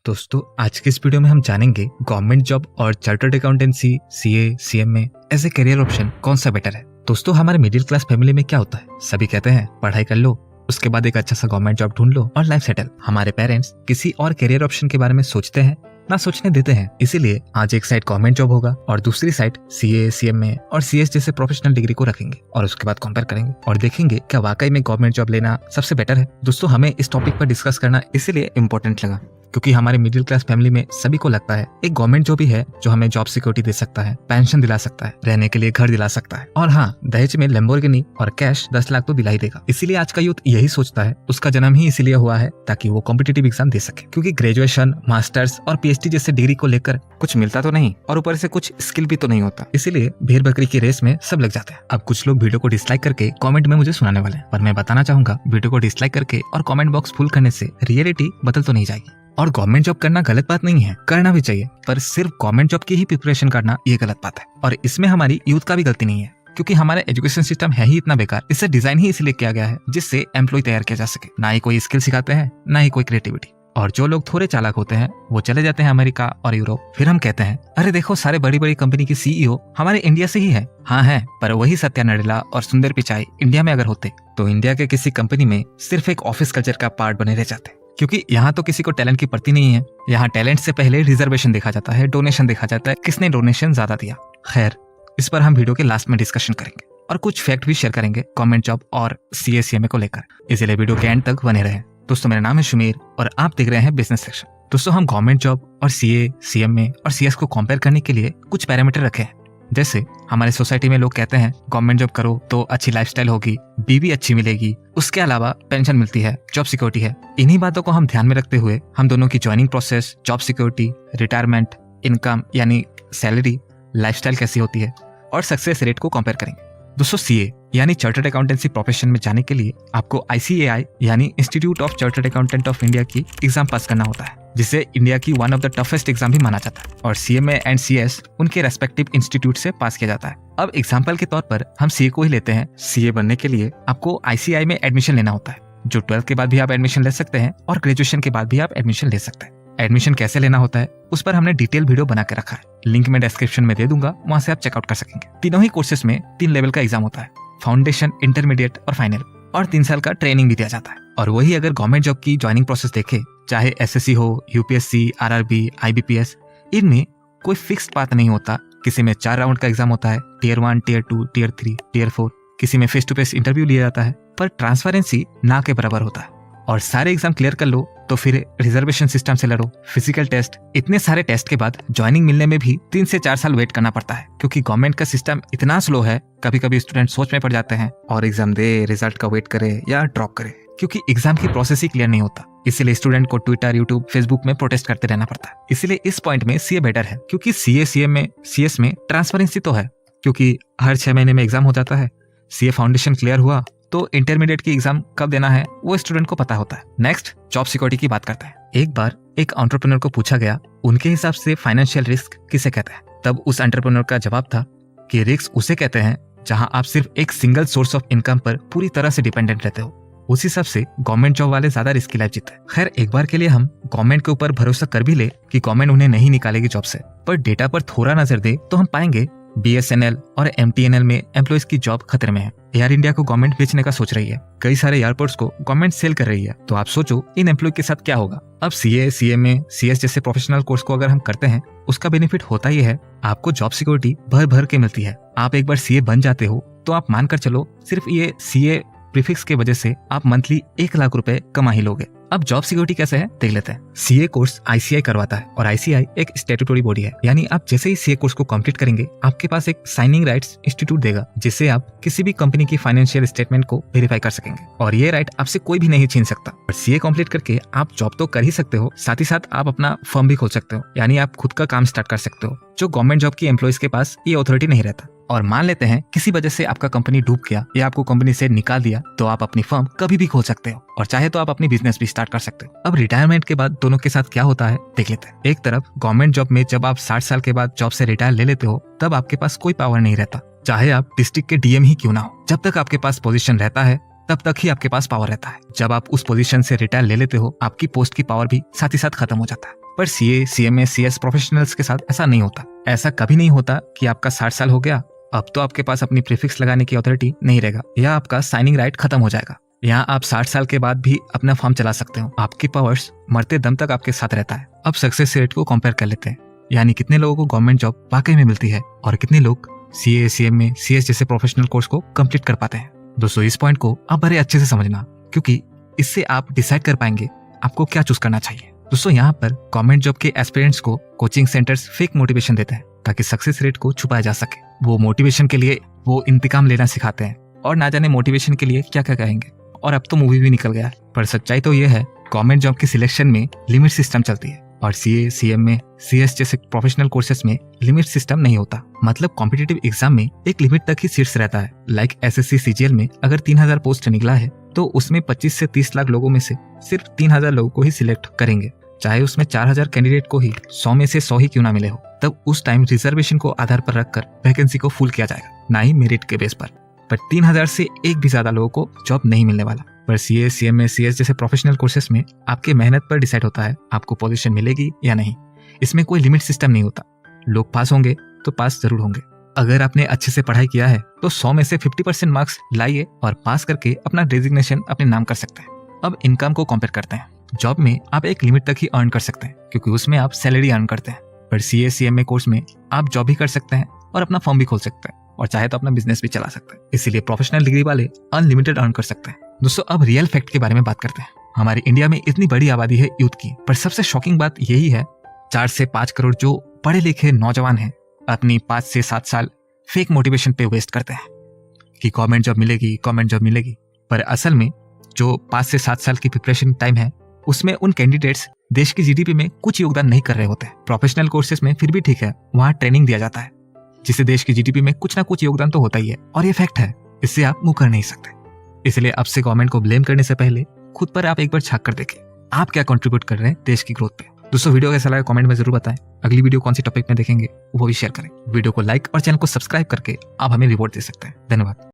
दोस्तों आज के इस वीडियो में हम जानेंगे गवर्नमेंट जॉब और चार्टर्ड अकाउंटेंसी, सीए, सीएमए ऐसे करियर ऑप्शन कौन सा बेटर है। दोस्तों हमारे मिडिल क्लास फैमिली में क्या होता है, सभी कहते हैं पढ़ाई कर लो, उसके बाद एक अच्छा सा गवर्नमेंट जॉब ढूंढ लो और लाइफ सेटल। हमारे पेरेंट्स किसी और करियर ऑप्शन के बारे में सोचते हैं ना सोचने देते हैं। इसीलिए आज एक साइड गवर्नमेंट जॉब होगा और दूसरी साइड सीए, सीएमए और सीएस जैसे प्रोफेशनल डिग्री को रखेंगे और उसके बाद कंपेयर करेंगे और देखेंगे क्या वाकई में गवर्नमेंट जॉब लेना सबसे बेटर है। दोस्तों हमें इस टॉपिक पर डिस्कस करना इसीलिए इम्पोर्टेंट लगा क्योंकि हमारे मिडिल क्लास फैमिली में सभी को लगता है एक गवर्नमेंट जॉब ही है जो हमें जॉब सिक्योरिटी दे सकता है, पेंशन दिला सकता है, रहने के लिए घर दिला सकता है और हाँ, दहेज में लैम्बोर्गिनी और कैश 10 लाख तो दिला ही देगा। इसीलिए आज का यूथ यही सोचता है, उसका जन्म ही इसीलिए हुआ है ताकि वो कॉम्पिटिटिव एग्जाम दे सके। क्योंकि ग्रेजुएशन, मास्टर्स और पीएचडी जैसे डिग्री को लेकर कुछ मिलता तो नहीं और ऊपर से कुछ स्किल भी तो नहीं होता, इसीलिए भेड़ बकरी की रेस में सब लग जाते हैं। अब कुछ लोग वीडियो को डिसलाइक करके कमेंट में मुझे सुनाने वाले हैं, पर मैं बताना चाहूंगा वीडियो को डिसलाइक करके और कमेंट बॉक्स फुल करने से रियलिटी बदल तो नहीं जाएगी। और गवर्नमेंट जॉब करना गलत बात नहीं है, करना भी चाहिए, पर सिर्फ गवर्नमेंट जॉब की ही प्रिपरेशन करना ये गलत बात है। और इसमें हमारी यूथ का भी गलती नहीं है क्योंकि हमारा एजुकेशन सिस्टम है ही इतना बेकार। इसे डिजाइन ही इसलिए किया गया है जिससे एम्प्लॉय तैयार किया जा सके। ना ही कोई स्किल सिखाते हैं, ना ही कोई क्रिएटिविटी। और जो लोग थोड़े चालाक होते हैं वो चले जाते हैं अमेरिका और यूरोप। फिर हम कहते हैं अरे देखो सारे बड़ी बड़ी कंपनी की सीईओ हमारे इंडिया से ही है। हाँ है, पर वही सत्या नडेला और सुंदर पिचाई इंडिया में अगर होते तो इंडिया के किसी कंपनी में सिर्फ एक ऑफिस कल्चर का पार्ट बने रह जाते। क्योंकि यहाँ तो किसी को टैलेंट की पड़ती नहीं है। यहाँ टैलेंट से पहले रिजर्वेशन देखा जाता है, डोनेशन देखा जाता है, किसने डोनेशन ज्यादा दिया। खैर, इस पर हम वीडियो के लास्ट में डिस्कशन करेंगे और कुछ फैक्ट भी शेयर करेंगे गवर्नमेंट जॉब और सीए, सीएमए को लेकर। इसीलिए वीडियो के एंड तक बने रहे। दोस्तों मेरा नाम है शुमेर और आप देख रहे हैं बिजनेस सेक्शन। दोस्तों हम गवर्नमेंट जॉब और सीए, सीएमए और सीएस को कंपेयर करने के लिए कुछ पैरामीटर रखे हैं। जैसे हमारे सोसाइटी में लोग कहते हैं गवर्नमेंट जॉब करो तो अच्छी लाइफस्टाइल होगी, बीवी अच्छी मिलेगी, उसके अलावा पेंशन मिलती है, जॉब सिक्योरिटी है। इन्हीं बातों को हम ध्यान में रखते हुए हम दोनों की joining process, job security, retirement, income यानी सैलरी, लाइफस्टाइल कैसी होती है और सक्सेस रेट को कंपेयर करेंगे। दोस्तों सीए यानी चार्टर्ड अकाउंटेंसी प्रोफेशन में जाने के लिए आपको ICAI यानी institute of chartered accountant of India की एग्जाम पास करना होता है, जिसे इंडिया की one of the toughest exam भी माना जाता है। और सीएमए एंड सीएस उनके रेस्पेक्टिव इंस्टीट्यूट से पास किया जाता है। अब एग्जाम्पल के तौर पर हम सीए को ही लेते हैं। सीए बनने के लिए आपको ICAI में एडमिशन लेना होता है, जो 12th के बाद भी आप एडमिशन ले सकते हैं और ग्रेजुएशन के बाद भी आप एडमिशन ले सकते हैं। एडमिशन कैसे लेना होता है उस पर हमने डिटेल वीडियो बना के रखा है, लिंक मैं डिस्क्रिप्शन में दे दूंगा, वहां से आप चेकआउट कर सकेंगे। तीनों ही कोर्सेस में 3 लेवल का एग्जाम होता है, फाउंडेशन, इंटरमीडिएट और फाइनल, और 3 साल का ट्रेनिंग भी दिया जाता है। और वही अगर गवर्नमेंट जॉब की ज्वाइनिंग प्रोसेस देखे, चाहे SSC हो, UPSC, RRB, IBPS, इनमें कोई फिक्स्ड पाथ नहीं होता। किसी में 4 राउंड का एग्जाम होता है, Tier 1, Tier 2, Tier 3, Tier 4, किसी में फेस टू फेस इंटरव्यू लिया जाता है, पर ट्रांसपेरेंसी ना के बराबर होता है। और सारे एग्जाम क्लियर कर लो तो फिर रिजर्वेशन सिस्टम से लड़ो, फिजिकल टेस्ट, इतने सारे टेस्ट के बाद ज्वाइनिंग मिलने में भी 3 से 4 साल वेट करना पड़ता है। क्योंकि गवर्नमेंट का सिस्टम इतना स्लो है, कभी कभी स्टूडेंट सोच में पड़ जाते हैं और एग्जाम दे, रिजल्ट का वेट करे या ड्रॉप करे, क्योंकि एग्जाम की प्रोसेस ही क्लियर नहीं होता। इसीलिए स्टूडेंट को ट्विटर, यूट्यूब, फेसबुक में प्रोटेस्ट करते रहना पड़ता है। इसीलिए इस पॉइंट में सीए बेटर है, क्योंकि सीए, सीएमए, सीएस में ट्रांसपेरेंसी तो है, क्योंकि हर 6 महीने में एग्जाम हो जाता है। सीए फाउंडेशन क्लियर हुआ तो इंटरमीडिएट की एग्जाम कब देना है वो स्टूडेंट को पता होता है। नेक्स्ट जॉब सिक्योरिटी की बात करते हैं। एक बार एक एंटरप्रेन्योर को पूछा गया उनके हिसाब से फाइनेंशियल रिस्क किसे कहते हैं। तब उस एंटरप्रेन्योर का जवाब था कि रिस्क उसे कहते हैं जहां आप सिर्फ एक सिंगल सोर्स ऑफ इनकम पर पूरी तरह से डिपेंडेंट रहते हो। उस हिसाब से गवर्नमेंट जॉब वाले ज्यादा रिस्की लाइफ जीते हैं। खैर, एक बार के लिए हम गवर्नमेंट के ऊपर भरोसा कर भी ले कि गवर्नमेंट उन्हें नहीं निकालेगी जॉब से, पर डेटा पर थोड़ा नजर दे तो हम पाएंगे BSNL और MTNL में एम्प्लॉइज की जॉब खतरे में है। एयर इंडिया को गवर्नमेंट बेचने का सोच रही है, कई सारे एयरपोर्ट्स को गवर्नमेंट सेल कर रही है। तो आप सोचो इन एम्प्लॉय के साथ क्या होगा। अब सीए, सीएमए, सीएस जैसे प्रोफेशनल कोर्स को अगर हम करते हैं, उसका बेनिफिट होता ही है आपको जॉब सिक्योरिटी भर भर के मिलती है। आप एक बार सीए बन जाते हो तो आप मानकर चलो सिर्फ ये सीए प्रीफिक्स की वजह से आप मंथली 1 लाख रुपए कमा ही लोगे। अब जॉब सिक्योरिटी कैसे है देख लेते हैं। सीए कोर्स ICAI करवाता है और ICAI एक स्टैट्यूटरी बॉडी है, यानी आप जैसे ही सीए कोर्स को कंप्लीट करेंगे आपके पास एक साइनिंग राइट्स इंस्टीट्यूट देगा, जिससे आप किसी भी कंपनी की फाइनेंशियल स्टेटमेंट को वेरीफाई कर सकेंगे और ये राइट आपसे कोई भी नहीं छीन सकता। और सीए कंप्लीट करके आप जॉब तो कर ही सकते हो, साथ ही साथ आप अपना फर्म भी खोल सकते हो, यानी आप खुद का काम स्टार्ट कर सकते हो, जो गवर्नमेंट जॉब की एम्प्लॉइज के पास ये अथॉरिटी नहीं रहता। और मान लेते हैं किसी वजह से आपका कंपनी डूब गया या आपको कंपनी से निकाल दिया, तो आप अपनी फर्म कभी भी खोल सकते हो और चाहे तो आप अपनी बिजनेस भी स्टार्ट कर सकते हो। अब रिटायरमेंट के बाद दोनों के साथ क्या होता है देख लेते हैं। एक तरफ गवर्नमेंट जॉब में जब आप 60 साल के बाद जॉब से रिटायर ले लेते हो, तब आपके पास कोई पावर नहीं रहता, चाहे आप डिस्ट्रिक्ट के DM ही क्यों ना हो। जब तक आपके पास पोजीशन रहता है तब तक ही आपके पास पावर रहता है। जब आप उस पोजीशन से रिटायर ले लेते हो, आपकी पोस्ट की पावर भी साथ ही साथ खत्म हो जाता है। पर सीए, सीएमए, सीएस प्रोफेशनल्स के साथ ऐसा नहीं होता। ऐसा कभी नहीं होता कि आपका 60 साल हो गया, अब तो आपके पास अपनी प्रीफिक्स लगाने की अथॉरिटी नहीं रहेगा या आपका साइनिंग राइट खत्म हो जाएगा। यहाँ आप 60 साल के बाद भी अपना फॉर्म चला सकते हो। आपकी पावर्स मरते दम तक आपके साथ रहता है। अब सक्सेस रेट को कंपेयर कर लेते हैं, यानी कितने लोगों को गवर्नमेंट जॉब वाकई में मिलती है और कितने लोग सीए, सीएमए, सीएस जैसे प्रोफेशनल कोर्स को कंप्लीट कर पाते हैं। दोस्तों इस पॉइंट को आप बड़े अच्छे से समझना, क्योंकि इससे आप डिसाइड कर पाएंगे आपको क्या चूज करना चाहिए। दोस्तों यहाँ पर गवर्नमेंट जॉब के एस्पिरेंट्स को कोचिंग सेंटर्स फेक मोटिवेशन देते हैं ताकि सक्सेस रेट को छुपाया जा सके। वो मोटिवेशन के लिए वो इंतकाम लेना सिखाते हैं और ना जाने मोटिवेशन के लिए क्या क्या कहेंगे। और अब तो मूवी भी निकल गया है, पर सच्चाई तो ये है गवर्नमेंट जॉब की सिलेक्शन में लिमिट सिस्टम चलती है और सीए, सीएमए, सीएस जैसे प्रोफेशनल कोर्सेज में लिमिट सिस्टम नहीं होता। मतलब कॉम्पिटिटिव एग्जाम में एक लिमिट तक ही सीट्स रहता है। लाइक एसएससी सीजीएल में अगर 3000 पोस्ट निकला है तो उसमें 25 से 30 लाख लोगों में से सिर्फ 3000 लोगों को ही सिलेक्ट करेंगे, चाहे उसमें 4000 कैंडिडेट को ही 100 में से 100 ही क्यों ना मिले हो। तब उस टाइम रिजर्वेशन को आधार पर रखकर वैकेंसी को फुल किया जाएगा, ना ही मेरिट के बेस पर 3000 से एक भी ज्यादा लोगों को जॉब नहीं मिलने वाला। पर सीए, सीएमए, सीएस जैसे प्रोफेशनल कोर्सेज में आपके मेहनत पर डिसाइड होता है आपको पोजीशन मिलेगी या नहीं। इसमें कोई लिमिट सिस्टम नहीं होता। लोग पास होंगे तो पास जरूर होंगे। अगर आपने अच्छे से पढ़ाई किया है तो 100 में से 50% मार्क्स लाइए और पास करके अपना डेजिग्नेशन अपने नाम कर सकते हैं। अब इनकम को कंपेयर करते हैं। जॉब में आप एक लिमिट तक ही अर्न कर सकते हैं क्योंकि उसमें आप सैलरी अर्न करते हैं। पर सीए, सीएमए कोर्स में आप जॉब भी कर सकते हैं और अपना फर्म भी खोल सकते हैं और चाहे तो अपना बिजनेस भी चला सकते हैं। इसीलिए प्रोफेशनल डिग्री वाले अनलिमिटेड अर्न कर सकते हैं। दोस्तों अब रियल फैक्ट के बारे में बात करते हैं। हमारे इंडिया में इतनी बड़ी आबादी है यूथ की, पर सबसे शॉकिंग बात यही है 4 से 5 करोड़ जो पढ़े लिखे नौजवान हैं अपनी 5 से 7 साल फेक मोटिवेशन पे वेस्ट करते हैं कि गवर्नमेंट जॉब मिलेगी, गवर्नमेंट जॉब मिलेगी। पर असल में जो 5 से 7 साल की प्रिपरेशन टाइम है उसमें उन कैंडिडेट्स देश की जीडीपी में कुछ योगदान नहीं कर रहे होते। प्रोफेशनल कोर्सेज में फिर भी ठीक है, वहाँ ट्रेनिंग दिया जाता है जिससे देश की जीडीपी में कुछ ना कुछ योगदान तो होता ही है और ये फैक्ट है, इससे आप मुंह कर नहीं सकते। इसलिए अब से गवर्नमेंट को ब्लेम करने से पहले खुद पर आप एक बार झांक कर देखें आप क्या कंट्रीब्यूट कर रहे हैं देश की ग्रोथ पे। दोस्तों वीडियो कैसा लगा कमेंट में जरूर बताएं। अगली वीडियो कौन सी टॉपिक में देखेंगे वो भी शेयर करें। वीडियो को लाइक और चैनल को सब्सक्राइब करके आप हमें रिवॉर्ड दे सकते हैं। धन्यवाद।